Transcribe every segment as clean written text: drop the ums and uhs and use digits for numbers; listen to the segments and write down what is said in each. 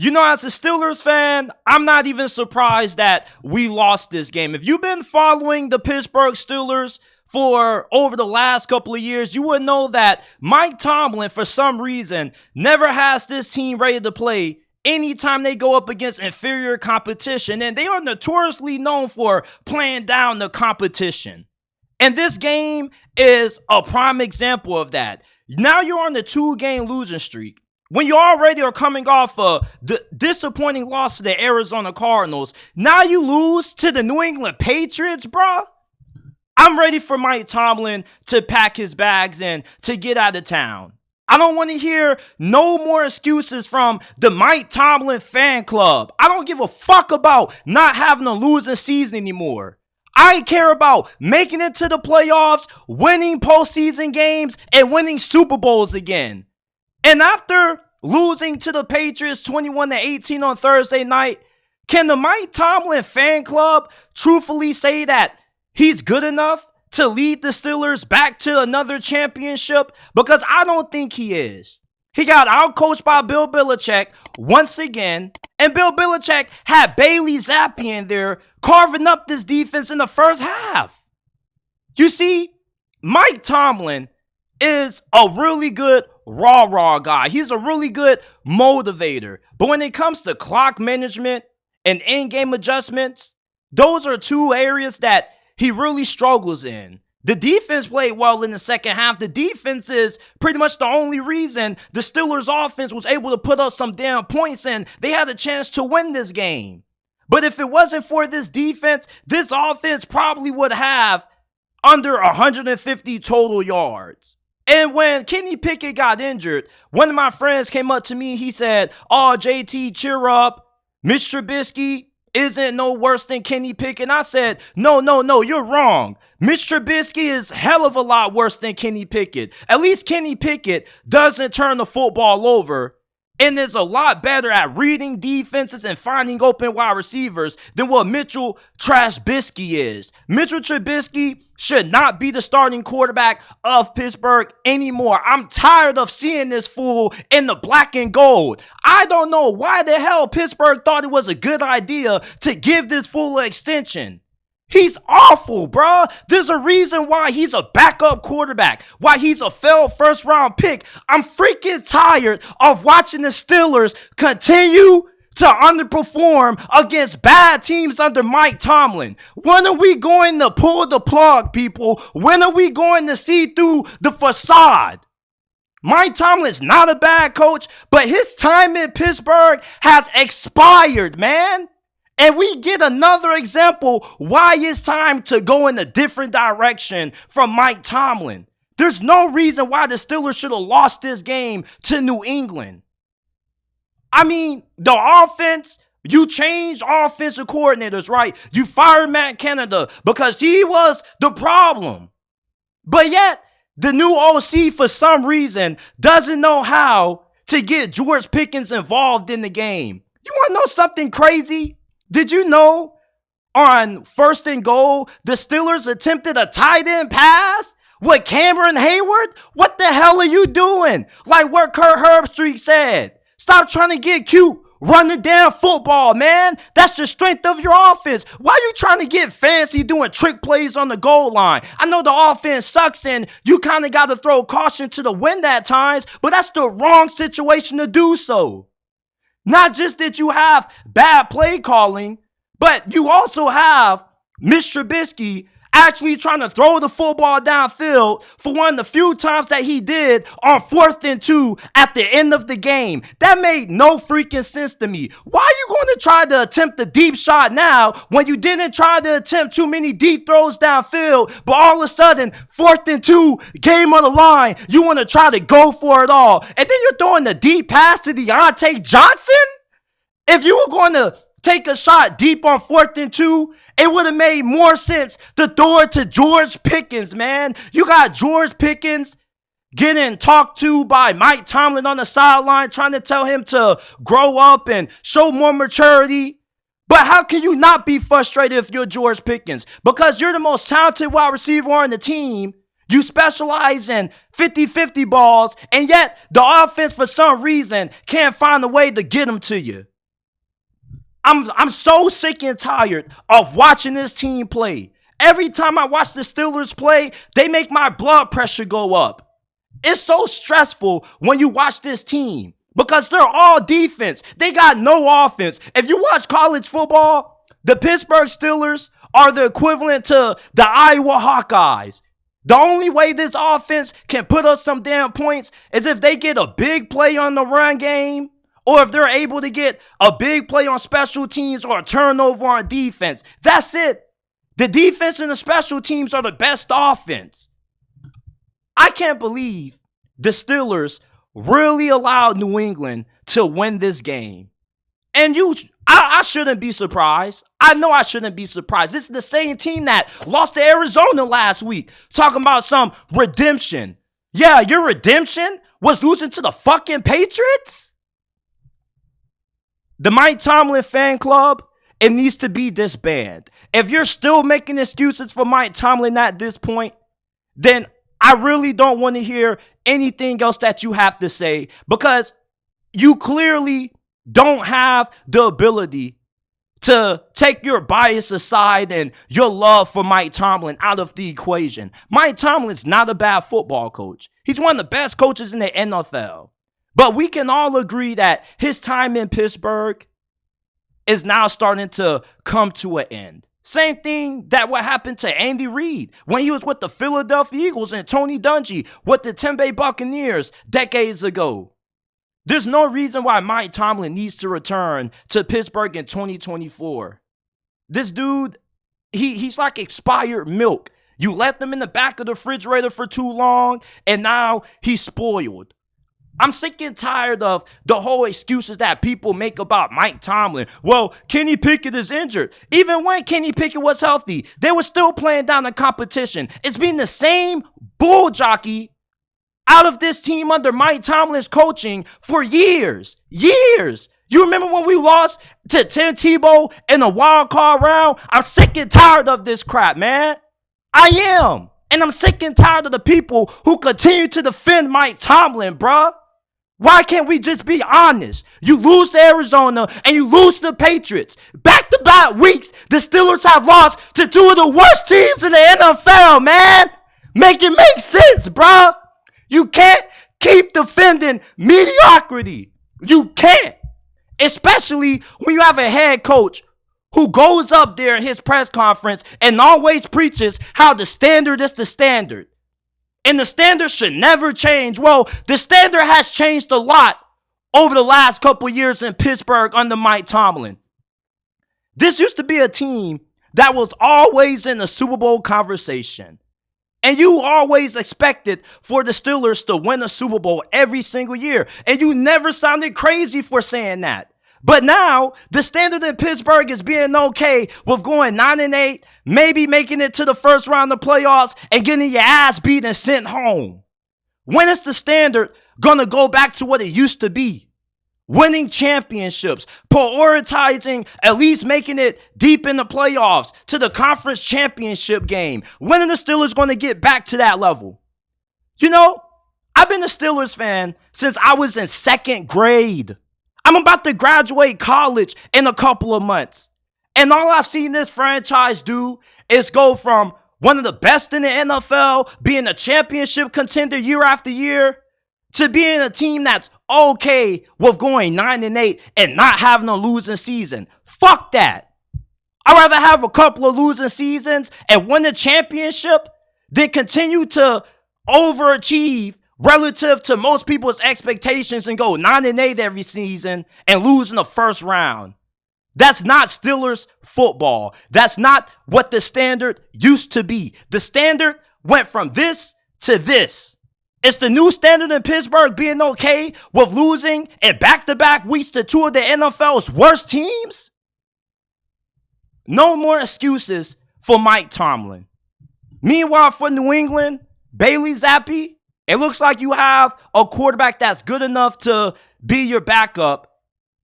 As a Steelers fan, I'm not even surprised that we lost this game. If you've been following the Pittsburgh Steelers for over the last couple of years, you would know that Mike Tomlin, for some reason, never has this team ready to play anytime they go up against inferior competition. And they are notoriously known for playing down the competition. And this game is a prime example of that. Now you're on the 2-game losing streak. When you already are coming off a disappointing loss to the Arizona Cardinals, now you lose to the New England Patriots, bruh. I'm ready for Mike Tomlin to pack his bags and to get out of town. I don't want to hear no more excuses from the Mike Tomlin fan club. I don't give a fuck about not having a losing season anymore. I care about making it to the playoffs, winning postseason games, and winning Super Bowls again. And after losing to the Patriots 21-18 on Thursday night, can the Mike Tomlin fan club truthfully say that he's good enough to lead the Steelers back to another championship? Because I don't think he is. He got outcoached by Bill Belichick once again, and Bill Belichick had Bailey Zappi in there carving up this defense in the first half. You see, Mike Tomlin is a really good rah-rah guy. He's a really good motivator. But when it comes to clock management and in-game adjustments, those are two areas that he really struggles in. The defense played well in the second half. The defense is pretty much the only reason the Steelers offense was able to put up some damn points and they had a chance to win this game. But if it wasn't for this defense, this offense probably would have under 150 total yards. And when Kenny Pickett got injured, one of my friends came up to me. He said, "Oh, JT, cheer up. Mitch Trubisky isn't no worse than Kenny Pickett." And I said, no, you're wrong. Mitch Trubisky is hell of a lot worse than Kenny Pickett. At least Kenny Pickett doesn't turn the football over and is a lot better at reading defenses and finding open wide receivers than what Mitchell Trubisky is. Mitchell Trubisky should not be the starting quarterback of Pittsburgh anymore. I'm tired of seeing this fool in the black and gold. I don't know why the hell Pittsburgh thought it was a good idea to give this fool an extension. He's awful, bruh. There's a reason why he's a backup quarterback, why he's a failed first-round pick. I'm freaking tired of watching the Steelers continue to underperform against bad teams under Mike Tomlin. When are we going to pull the plug, people? When are we going to see through the facade? Mike Tomlin's not a bad coach, but his time in Pittsburgh has expired, man. And we get another example why it's time to go in a different direction from Mike Tomlin. There's no reason why the Steelers should have lost this game to New England. I mean, the offense, you changed offensive coordinators, right? You fired Matt Canada because he was the problem. But yet, the new OC, for some reason, doesn't know how to get George Pickens involved in the game. You want to know something crazy? Did you know on 1st and goal, the Steelers attempted a tight end pass with Cameron Hayward? What the hell are you doing? Like what Kurt Herbstreit said. Stop trying to get cute. Run the damn football, man. That's the strength of your offense. Why are you trying to get fancy doing trick plays on the goal line? I know the offense sucks and you kind of got to throw caution to the wind at times, but that's the wrong situation to do so. Not just that you have bad play calling, but you also have Mitch Trubisky actually trying to throw the football downfield for one of the few times that he did on 4th and 2 at the end of the game. That made no freaking sense to me. Why are you going to try to attempt a deep shot now when you didn't try to attempt too many deep throws downfield, but all of a sudden, 4th and 2, game on the line, you want to try to go for it all, and then you're throwing the deep pass to Deontay Johnson? If you were going to take a shot deep on 4th and 2, it would have made more sense to throw it to George Pickens, man. You got George Pickens getting talked to by Mike Tomlin on the sideline, trying to tell him to grow up and show more maturity. But how can you not be frustrated if you're George Pickens? Because you're the most talented wide receiver on the team. You specialize in 50-50 balls, and yet the offense, for some reason, can't find a way to get them to you. I'm so sick and tired of watching this team play. Every time I watch the Steelers play, they make my blood pressure go up. It's so stressful when you watch this team because they're all defense. They got no offense. If you watch college football, the Pittsburgh Steelers are the equivalent to the Iowa Hawkeyes. The only way this offense can put up some damn points is if they get a big play on the run game, or if they're able to get a big play on special teams or a turnover on defense. That's it. The defense and the special teams are the best offense. I can't believe the Steelers really allowed New England to win this game. And I shouldn't be surprised. I know I shouldn't be surprised. This is the same team that lost to Arizona last week. Talking about some redemption. Yeah, your redemption was losing to the fucking Patriots? The Mike Tomlin fan club, it needs to be disbanded. If you're still making excuses for Mike Tomlin at this point, then I really don't want to hear anything else that you have to say, because you clearly don't have the ability to take your bias aside and your love for Mike Tomlin out of the equation. Mike Tomlin's not a bad football coach. He's one of the best coaches in the NFL. But we can all agree that his time in Pittsburgh is now starting to come to an end. Same thing that what happened to Andy Reid when he was with the Philadelphia Eagles and Tony Dungy with the Tampa Bay Buccaneers decades ago. There's no reason why Mike Tomlin needs to return to Pittsburgh in 2024. This dude, he's like expired milk. You let them in the back of the refrigerator for too long, and now he's spoiled. I'm sick and tired of the whole excuses that people make about Mike Tomlin. Well, Kenny Pickett is injured. Even when Kenny Pickett was healthy, they were still playing down the competition. It's been the same bull jockey out of this team under Mike Tomlin's coaching for years. Years. You remember when we lost to Tim Tebow in the wild card round? I'm sick and tired of this crap, man. I am. And I'm sick and tired of the people who continue to defend Mike Tomlin, bruh. Why can't we just be honest? You lose to Arizona and you lose to the Patriots. Back-to-back weeks, the Steelers have lost to two of the worst teams in the NFL, man. Make it make sense, bruh. You can't keep defending mediocrity. You can't. Especially when you have a head coach who goes up there in his press conference and always preaches how the standard is the standard. And the standard should never change. Well, the standard has changed a lot over the last couple years in Pittsburgh under Mike Tomlin. This used to be a team that was always in the Super Bowl conversation. And you always expected for the Steelers to win a Super Bowl every single year. And you never sounded crazy for saying that. But now, the standard in Pittsburgh is being okay with going 9-8, maybe making it to the first round of playoffs and getting your ass beat and sent home. When is the standard going to go back to what it used to be? Winning championships, prioritizing at least making it deep in the playoffs to the conference championship game. When are the Steelers going to get back to that level? You know, I've been a Steelers fan since I was in second grade. I'm about to graduate college in a couple of months. And all I've seen this franchise do is go from one of the best in the NFL, being a championship contender year after year, to being a team that's okay with going 9-8 and not having a losing season. Fuck that. I'd rather have a couple of losing seasons and win a championship than continue to overachieve relative to most people's expectations and go 9-8 every season and lose in the first round. That's not Steelers football. That's not what the standard used to be. The standard went from this to this. It's the new standard in Pittsburgh being okay with losing in back-to-back weeks to two of the NFL's worst teams? No more excuses for Mike Tomlin. Meanwhile, for New England, Bailey Zappi, it looks like you have a quarterback that's good enough to be your backup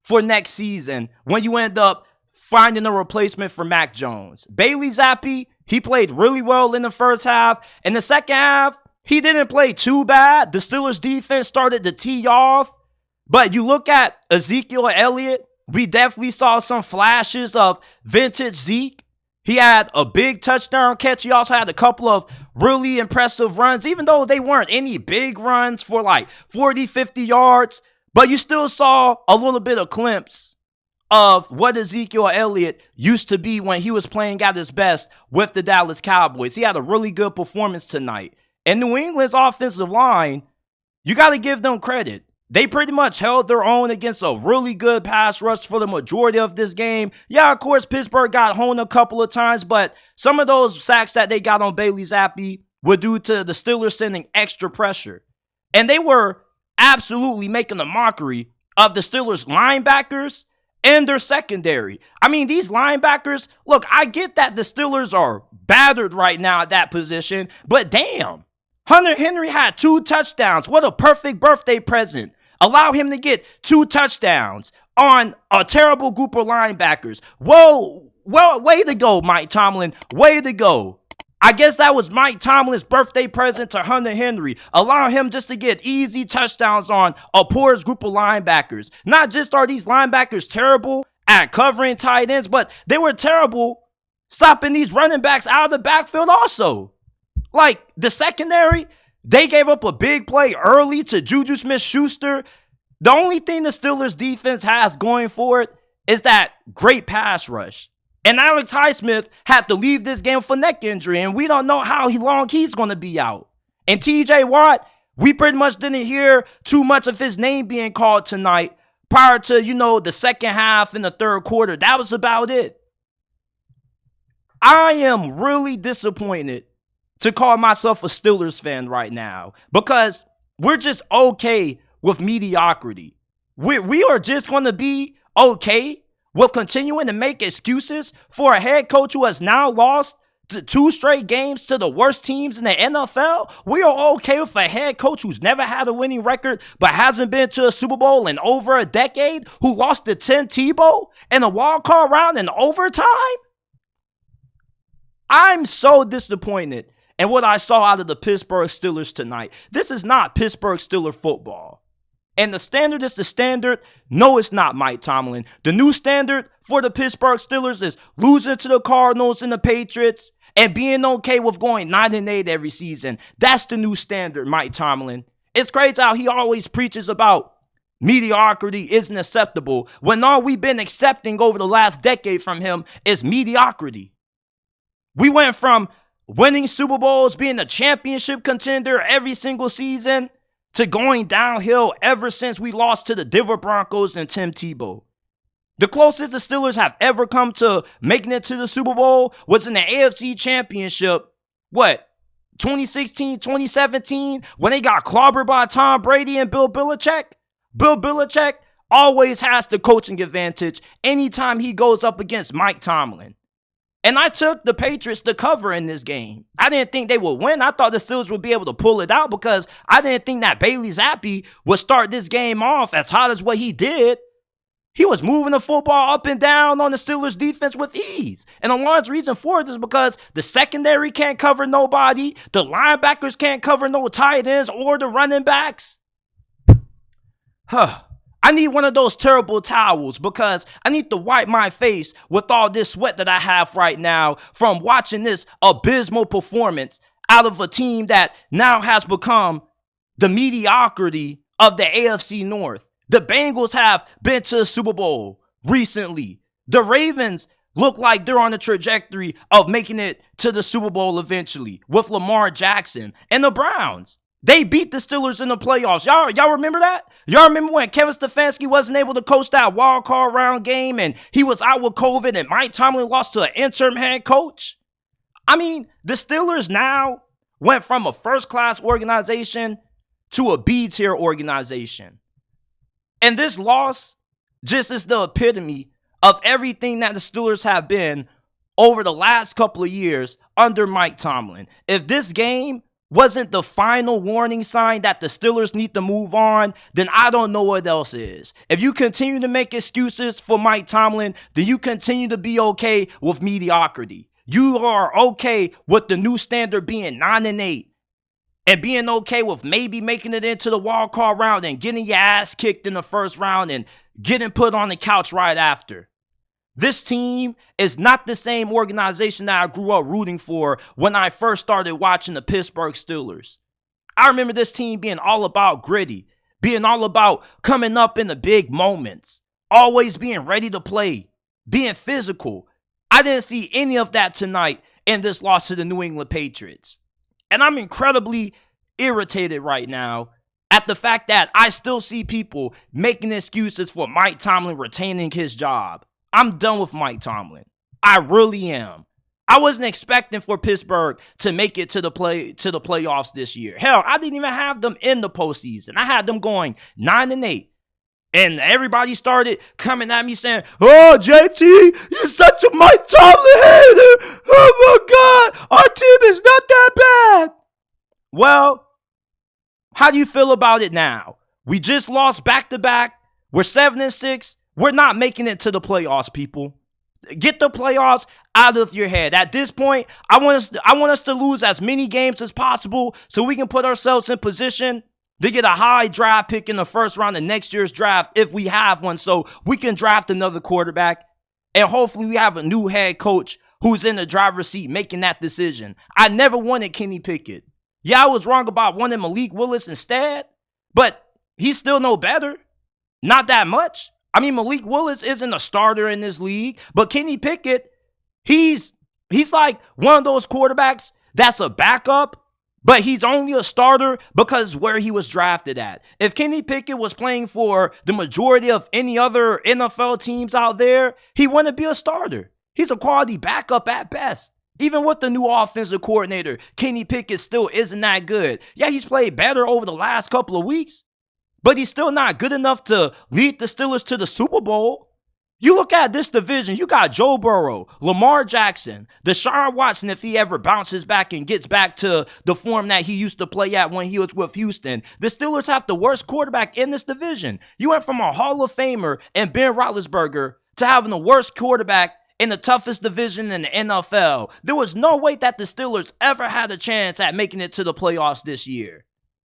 for next season when you end up finding a replacement for Mac Jones. Bailey Zappi, he played really well in the first half. In the second half, he didn't play too bad. The Steelers defense started to tee off. But you look at Ezekiel Elliott, we definitely saw some flashes of vintage Zeke. He had a big touchdown catch. He also had a couple of really impressive runs, even though they weren't any big runs for like 40, 50 yards. But you still saw a little bit of glimpse of what Ezekiel Elliott used to be when he was playing at his best with the Dallas Cowboys. He had a really good performance tonight. And New England's offensive line, you got to give them credit. They pretty much held their own against a really good pass rush for the majority of this game. Yeah, of course, Pittsburgh got honed a couple of times, but some of those sacks that they got on Bailey Zappi were due to the Steelers sending extra pressure. And they were absolutely making a mockery of the Steelers linebackers and their secondary. I mean, these linebackers, look, I get that the Steelers are battered right now at that position, but damn, Hunter Henry had 2 touchdowns. What a perfect birthday present. Allow him to get 2 touchdowns on a terrible group of linebackers. Whoa, well, way to go, Mike Tomlin. Way to go. I guess that was Mike Tomlin's birthday present to Hunter Henry. Allow him just to get easy touchdowns on a porous group of linebackers. Not just are these linebackers terrible at covering tight ends, but they were terrible stopping these running backs out of the backfield also. Like, the secondary, they gave up a big play early to Juju Smith-Schuster. The only thing the Steelers defense has going for it is that great pass rush. And Alex Highsmith had to leave this game for neck injury, and we don't know how long he's going to be out. And TJ Watt, we pretty much didn't hear too much of his name being called tonight prior to, the second half and the third quarter. That was about it. I am really disappointed to call myself a Steelers fan right now because we're just okay with mediocrity. We are just going to be okay with continuing to make excuses for a head coach who has now lost 2 straight games to the worst teams in the NFL. We are okay with a head coach who's never had a winning record but hasn't been to a Super Bowl in over a decade, who lost to Tim Tebow in a wild card round in overtime. I'm so disappointed in what I saw out of the Pittsburgh Steelers tonight. This is not Pittsburgh Steelers football. And the standard is the standard. No, it's not, Mike Tomlin. The new standard for the Pittsburgh Steelers is losing to the Cardinals and the Patriots and being okay with going 9-8 every season. That's the new standard, Mike Tomlin. It's crazy how he always preaches about mediocrity isn't acceptable when all we've been accepting over the last decade from him is mediocrity. We went from winning Super Bowls, being a championship contender every single season, to going downhill ever since we lost to the Denver Broncos and Tim Tebow. The closest the Steelers have ever come to making it to the Super Bowl was in the AFC Championship, 2016, 2017, when they got clobbered by Tom Brady and Bill Belichick? Bill Belichick always has the coaching advantage anytime he goes up against Mike Tomlin. And I took the Patriots to cover in this game. I didn't think they would win. I thought the Steelers would be able to pull it out because I didn't think that Bailey Zappi would start this game off as hot as what he did. He was moving the football up and down on the Steelers defense with ease. And a large reason for it is because the secondary can't cover nobody. The linebackers can't cover no tight ends or the running backs. I need one of those terrible towels because I need to wipe my face with all this sweat that I have right now from watching this abysmal performance out of a team that now has become the mediocrity of the AFC North. The Bengals have been to the Super Bowl recently. The Ravens look like they're on the trajectory of making it to the Super Bowl eventually with Lamar Jackson. And the Browns, they beat the Steelers in the playoffs. Y'all remember that? Y'all remember when Kevin Stefanski wasn't able to coach that wild card round game and he was out with COVID and Mike Tomlin lost to an interim head coach? I mean, the Steelers now went from a first-class organization to a B-tier organization. And this loss just is the epitome of everything that the Steelers have been over the last couple of years under Mike Tomlin. If this game wasn't the final warning sign that the Steelers need to move on, then I don't know what else is. If you continue to make excuses for Mike Tomlin, then you continue to be okay with mediocrity. You are okay with the new standard being 9-8 and being okay with maybe making it into the wild card round and getting your ass kicked in the first round and getting put on the couch right after. This team is not the same organization that I grew up rooting for when I first started watching the Pittsburgh Steelers. I remember this team being all about gritty, being all about coming up in the big moments, always being ready to play, being physical. I didn't see any of that tonight in this loss to the New England Patriots. And I'm incredibly irritated right now at the fact that I still see people making excuses for Mike Tomlin retaining his job. I'm done with Mike Tomlin. I really am. I wasn't expecting for Pittsburgh to make it to the playoffs this year. Hell, I didn't even have them in the postseason. I had them going 9-8. And everybody started coming at me saying, "Oh, JT, you're such a Mike Tomlin hater. Oh my God, our team is not that bad." Well, how do you feel about it now? We just lost back-to-back. We're 7-6. We're not making it to the playoffs, people. Get the playoffs out of your head. At this point, I want us to lose as many games as possible so we can put ourselves in position to get a high draft pick in the first round of next year's draft if we have one, so we can draft another quarterback. And hopefully we have a new head coach who's in the driver's seat making that decision. I never wanted Kenny Pickett. Yeah, I was wrong about wanting Malik Willis instead, but he's still no better. Not that much. I mean, Malik Willis isn't a starter in this league, but Kenny Pickett, he's like one of those quarterbacks that's a backup, but he's only a starter because where he was drafted at. If Kenny Pickett was playing for the majority of any other NFL teams out there, he wouldn't be a starter. He's a quality backup at best. Even with the new offensive coordinator, Kenny Pickett still isn't that good. Yeah, he's played better over the last couple of weeks, but he's still not good enough to lead the Steelers to the Super Bowl. You look at this division, you got Joe Burrow, Lamar Jackson, Deshaun Watson if he ever bounces back and gets back to the form that he used to play at when he was with Houston. The Steelers have the worst quarterback in this division. You went from a Hall of Famer and Ben Roethlisberger to having the worst quarterback in the toughest division in the NFL. There was no way that the Steelers ever had a chance at making it to the playoffs this year.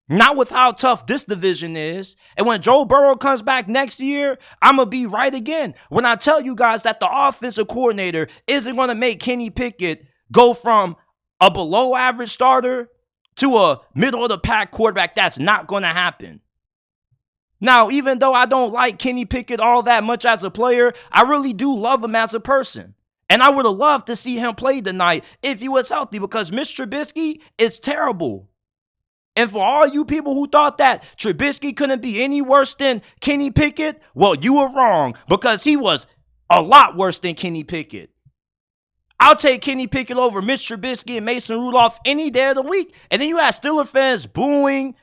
Not with how tough this division is. And when Joe Burrow comes back next year, I'm going to be right again when I tell you guys that the offensive coordinator isn't going to make Kenny Pickett go from a below average starter to a middle of the pack quarterback. That's not going to happen. Now, even though I don't like Kenny Pickett all that much as a player, I really do love him as a person. And I would have loved to see him play tonight if he was healthy, because Mr. Trubisky is terrible. And for all you people who thought that Trubisky couldn't be any worse than Kenny Pickett, well, you were wrong, because he was a lot worse than Kenny Pickett. I'll take Kenny Pickett over Mitch Trubisky and Mason Rudolph any day of the week. And then you had Steelers fans booing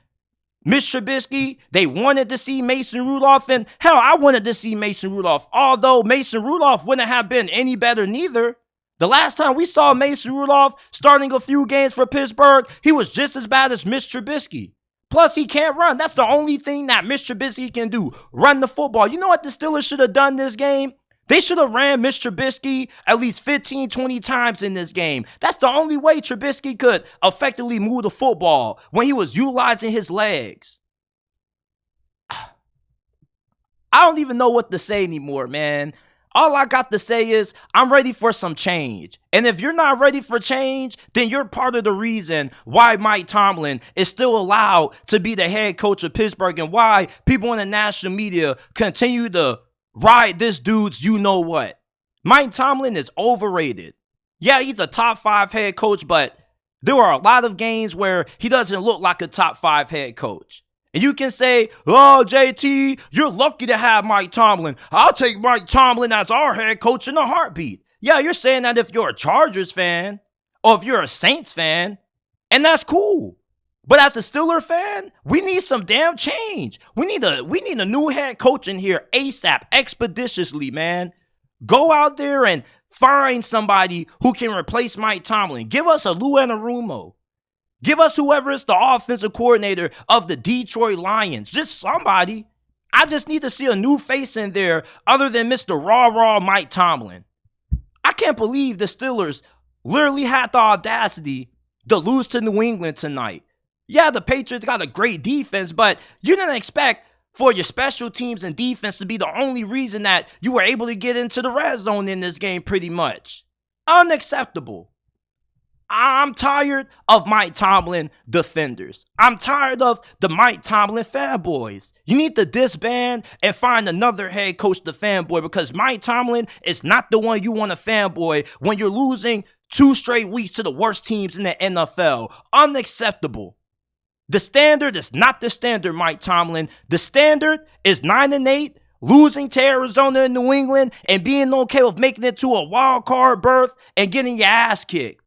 Mitch Trubisky. They wanted to see Mason Rudolph, and hell, I wanted to see Mason Rudolph, although Mason Rudolph wouldn't have been any better neither. The last time we saw Mason Rudolph starting a few games for Pittsburgh, he was just as bad as Mitch Trubisky. Plus, he can't run. That's the only thing that Mitch Trubisky can do, run the football. You know what the Steelers should have done this game? They should have ran Mitch Trubisky at least 15, 20 times in this game. That's the only way Trubisky could effectively move the football, when he was utilizing his legs. I don't even know what to say anymore, man. All I got to say is I'm ready for some change. And if you're not ready for change, then you're part of the reason why Mike Tomlin is still allowed to be the head coach of Pittsburgh, and why people in the national media continue to ride this dude's you-know-what. Mike Tomlin is overrated. Yeah, he's a top 5 head coach, but there are a lot of games where he doesn't look like a top 5 head coach. And you can say, "Oh, JT, you're lucky to have Mike Tomlin. I'll take Mike Tomlin as our head coach in a heartbeat." Yeah, you're saying that if you're a Chargers fan or if you're a Saints fan, and that's cool. But as a Steeler fan, we need some damn change. We need a new head coach in here ASAP, expeditiously, man. Go out there and find somebody who can replace Mike Tomlin. Give us a Lou Anarumo. Give us whoever is the offensive coordinator of the Detroit Lions. Just somebody. I just need to see a new face in there other than Mr. Raw Mike Tomlin. I can't believe the Steelers literally had the audacity to lose to New England tonight. Yeah, the Patriots got a great defense, but you didn't expect for your special teams and defense to be the only reason that you were able to get into the red zone in this game pretty much. Unacceptable. I'm tired of Mike Tomlin defenders. I'm tired of the Mike Tomlin fanboys. You need to disband and find another head coach to fanboy because Mike Tomlin is not the one you want to fanboy when you're losing 2 straight weeks to the worst teams in the NFL. Unacceptable. The standard is not the standard, Mike Tomlin. The standard is 9-8, losing to Arizona and New England, and being okay with making it to a wild card berth and getting your ass kicked.